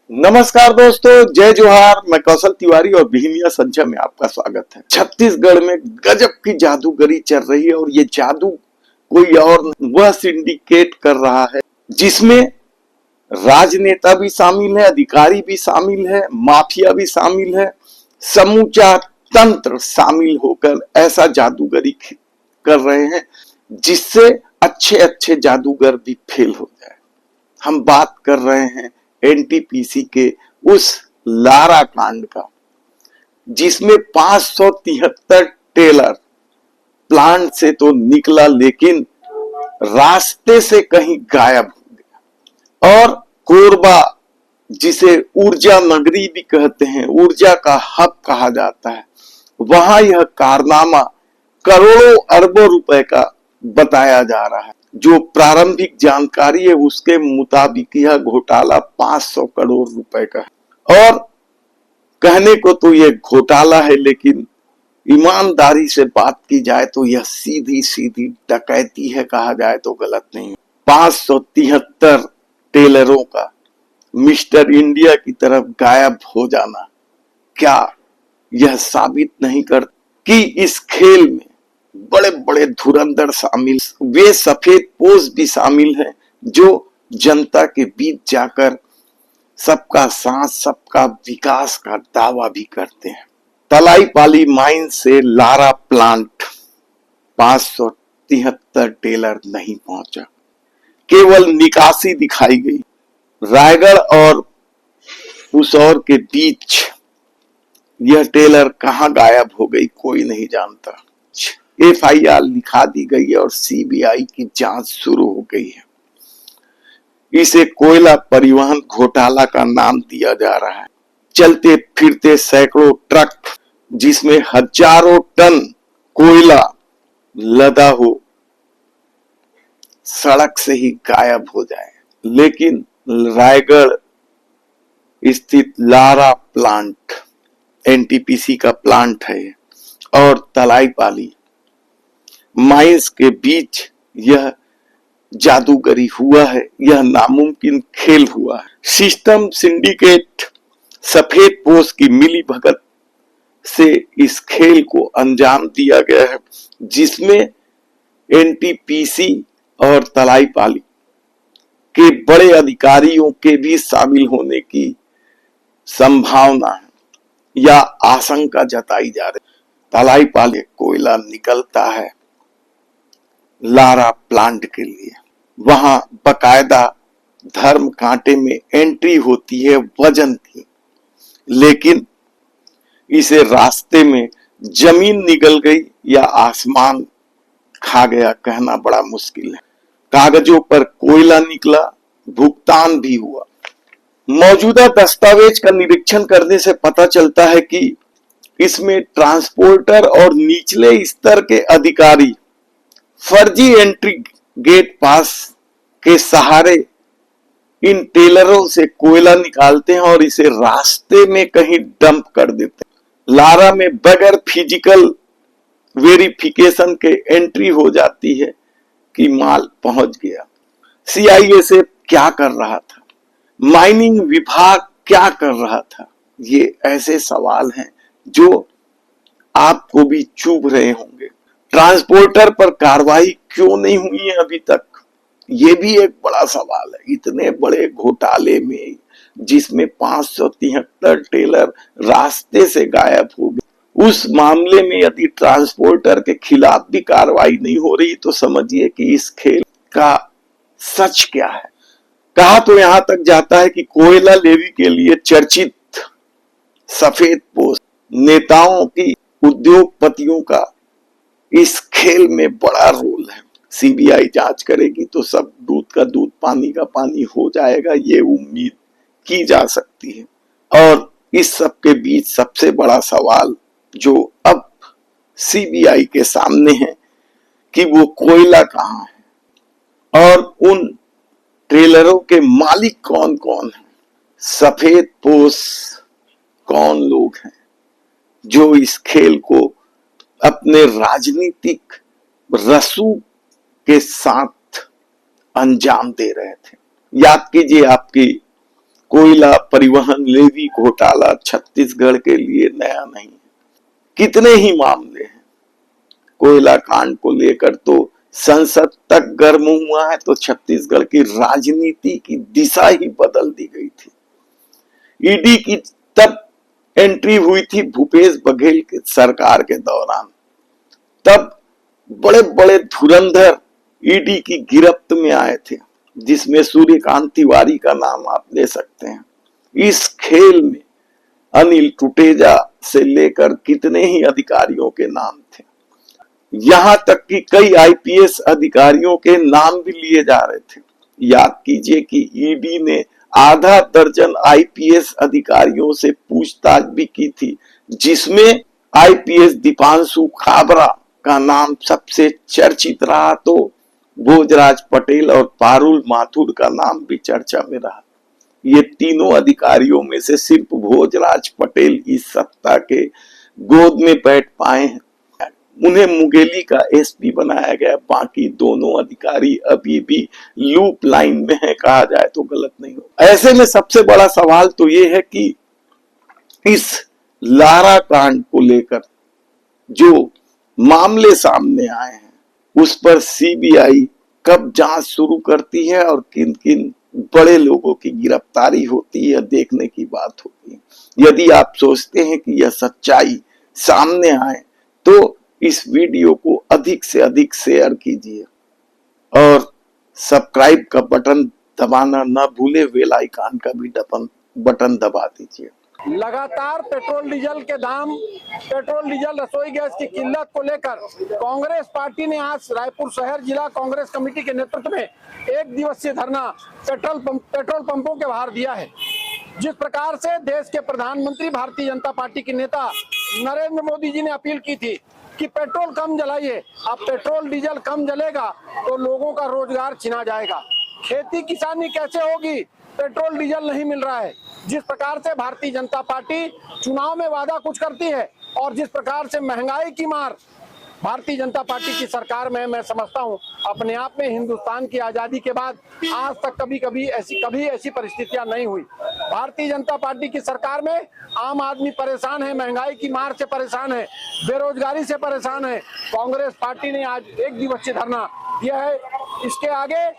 नमस्कार दोस्तों, जय जोहार। मैं कौशल तिवारी और बिहिनिया संचय में आपका स्वागत है। छत्तीसगढ़ में गजब की जादूगरी चल रही है और ये जादू कोई और वह सिंडिकेट कर रहा है जिसमें राजनेता भी शामिल है, अधिकारी भी शामिल है, माफिया भी शामिल है, समूचा तंत्र शामिल होकर ऐसा जादूगरी कर रहे हैं जिससे अच्छे अच्छे जादूगर भी फेल हो जाए। हम बात कर रहे हैं एनटीपीसी के उस लारा कांड का जिसमें 573 टेलर प्लांट से तो निकला लेकिन रास्ते से कहीं गायब हो गया। और कोरबा, जिसे ऊर्जा नगरी भी कहते हैं, ऊर्जा का हब कहा जाता है, वहां यह कारनामा करोड़ों अरबों रुपए का बताया जा रहा है। जो प्रारंभिक जानकारी है उसके मुताबिक यह घोटाला 500 करोड़ रुपए का है। और कहने को तो यह घोटाला है, लेकिन ईमानदारी से बात की जाए तो यह सीधी सीधी डकैती है, कहा जाए तो गलत नहीं। 573 टेलरों का मिस्टर इंडिया की तरफ गायब हो जाना क्या यह साबित नहीं कर कि इस खेल में बड़े बड़े धुरंधर शामिल, वे सफेद पोश भी शामिल हैं जो जनता के बीच जाकर सबका साथ सबका विकास का दावा भी करते हैं। तलाईपाली माइन से लारा प्लांट 573 टेलर नहीं पहुंचा, केवल निकासी दिखाई गई। रायगढ़ और पुसौर के बीच यह टेलर कहां गायब हो गई कोई नहीं जानता। एफआईआर लिखा दी गई है और सीबीआई की जांच शुरू हो गई है। इसे कोयला परिवहन घोटाला का नाम दिया जा रहा है। चलते फिरते सैकड़ों ट्रक जिसमें हजारों टन कोयला लदा हो सड़क से ही गायब हो जाए। लेकिन रायगढ़ स्थित लारा प्लांट एनटीपीसी का प्लांट है और तलाईपाली माइंस के बीच यह जादूगरी हुआ है, यह नामुमकिन खेल हुआ है। सिस्टम सिंडिकेट सफेद पोश की मिली भगत से इस खेल को अंजाम दिया गया है जिसमें एनटीपीसी और तलाईपाली के बड़े अधिकारियों के भी शामिल होने की संभावना है या आशंका जताई जा रही। तलाईपाली कोयला निकलता है लारा प्लांट के लिए, वहां बकायदा धर्म कांटे में एंट्री होती है वजन की, लेकिन इसे रास्ते में जमीन निगल गई या आसमान खा गया कहना बड़ा मुश्किल है। कागजों पर कोयला निकला, भुगतान भी हुआ। मौजूदा दस्तावेज का निरीक्षण करने से पता चलता है कि इसमें ट्रांसपोर्टर और निचले स्तर के अधिकारी फर्जी एंट्री गेट पास के सहारे इन टेलरों से कोयला निकालते हैं और इसे रास्ते में कहीं डंप कर देते हैं। लारा में बगैर फिजिकल वेरिफिकेशन के एंट्री हो जाती है कि माल पहुंच गया। सीआईएसएफ क्या कर रहा था, माइनिंग विभाग क्या कर रहा था, ये ऐसे सवाल हैं जो आपको भी चुभ रहे होंगे। ट्रांसपोर्टर पर कार्रवाई क्यों नहीं हुई है अभी तक, ये भी एक बड़ा सवाल है। इतने बड़े घोटाले में जिसमें 573 टेलर रास्ते से गायब हो गए, उस मामले में यदि ट्रांसपोर्टर के खिलाफ भी कार्रवाई नहीं हो रही तो समझिए कि इस खेल का सच क्या है। कहा तो यहां तक जाता है कि कोयला लेवी के लिए चर्चित सफेद पोश नेताओं की, उद्योगपतियों का इस खेल में बड़ा रोल है। सीबीआई जांच करेगी तो सब दूध का दूध पानी का पानी हो जाएगा, ये उम्मीद की जा सकती है। और इस सब के बीच सबसे बड़ा सवाल जो अब सीबीआई के सामने है कि वो कोयला कहां है और उन ट्रेलरों के मालिक कौन कौन है, सफेद पोश कौन लोग हैं जो इस खेल को अपने राजनीतिक रसूख के साथ अंजाम दे रहे थे। याद कीजिए आपकी कोयला परिवहन लेवी घोटाला छत्तीसगढ़ के लिए नया नहीं। कितने ही मामले हैं। कोयला कांड को लेकर तो संसद तक गर्म हुआ है, तो छत्तीसगढ़ की राजनीति की दिशा ही बदल दी गई थी। ईडी की तब एंट्री हुई थी भूपेश बघेल की सरकार के दौरान। तब बड़े बड़े धुरंधर ईडी की गिरफ्त में आए थे, जिसमें सूर्यकांत तिवारी का नाम आप ले सकते हैं। इस खेल में अनिल टुटेजा से लेकर कितने ही अधिकारियों के नाम थे। यहां तक कि कई आईपीएस अधिकारियों के नाम भी लिए जा रहे थे। याद कीजिए कि ईडी ने आधा दर्जन आईपीएस अधिकारियों से पूछताछ भी की थी, जिसमें आईपीएस दीपांशु खाबरा का नाम सबसे चर्चित रहा, तो भोजराज पटेल और पारुल माथुर का नाम भी चर्चा में रहा। ये तीनों अधिकारियों में से सिर्फ भोजराज पटेल इस सत्ता के गोद में बैठ पाए हैं। उन्हें मुंगेली का एसपी बनाया गया। बाकी दोनों अधिकारी अभी भी लूप लाइन में है, कहा जाए तो गलत नहीं हो। ऐसे में सबसे बड़ा सवाल तो ये है कि इस लारा कांड को लेकर जो मामले सामने आए हैं, उस पर सीबीआई कब जांच शुरू करती है और किन किन बड़े लोगों की गिरफ्तारी होती है, देखने की बात होती है। यदि आप सोचते हैं कि यह सच्चाई सामने आए, तो इस वीडियो को अधिक से अधिक शेयर कीजिए और सब्सक्राइब का बटन दबाना न भूले, बेल आइकन का भी बटन दबा दीजिए। लगातार पेट्रोल डीजल के दाम, पेट्रोल डीजल रसोई गैस की किल्लत को लेकर कांग्रेस पार्टी ने आज रायपुर शहर जिला कांग्रेस कमेटी के नेतृत्व में एक दिवसीय धरना पेट्रोल पंपों के बाहर दिया है। जिस प्रकार से देश के प्रधानमंत्री भारतीय जनता पार्टी के नेता नरेंद्र मोदी जी ने अपील की थी कि पेट्रोल कम जलाइए, अब पेट्रोल डीजल कम जलेगा तो लोगों का रोजगार छिना जाएगा, खेती किसानी कैसे होगी, पेट्रोल डीजल नहीं मिल रहा है। जिस प्रकार से भारतीय जनता पार्टी चुनाव में वादा कुछ करती है और जिस प्रकार से महंगाई की मार भारतीय जनता पार्टी की सरकार में, मैं समझता हूं अपने आप में हिंदुस्तान की आजादी के बाद आज तक कभी ऐसी परिस्थितियां नहीं हुई। भारतीय जनता पार्टी की सरकार में आम आदमी परेशान है, महंगाई की मार से परेशान है, बेरोजगारी से परेशान है। कांग्रेस पार्टी ने आज एक दिवसीय धरना दिया है। इसके आगे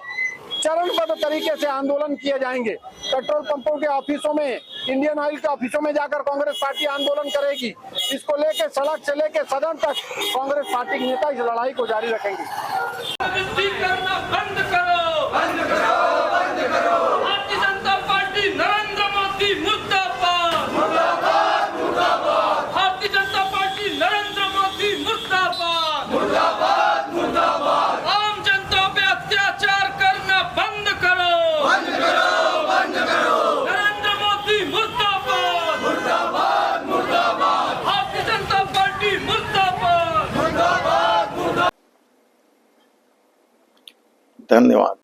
चरणबद्ध तरीके से आंदोलन किए जाएंगे। पेट्रोल पंपों के ऑफिसों में, इंडियन ऑयल के ऑफिसों में जाकर कांग्रेस पार्टी आंदोलन करेगी। इसको लेकर सड़क से लेकर सदन तक कांग्रेस पार्टी के नेता इस लड़ाई को जारी रखेंगे। बंद करो, बंद करो, बंद करो। भारतीय जनता पार्टी नरेंद्र मोदी मुर्दाबाद, मुर्दाबाद, मुर्दाबाद। भारतीय जनता पार्टी नरेंद्र मोदी मुर्दाबाद, मुर्दाबाद, मुर्दाबाद। आम जनता पे अत्याचार करना बंद करो, बंद करो, बंद करो। नरेंद्र मोदी मुर्दाबाद, मुर्दाबाद, मुर्दाबाद। भारतीय जनता पार्टी मुर्दाबाद, मुर्दाबाद, मुर्दाबाद। धन्यवाद।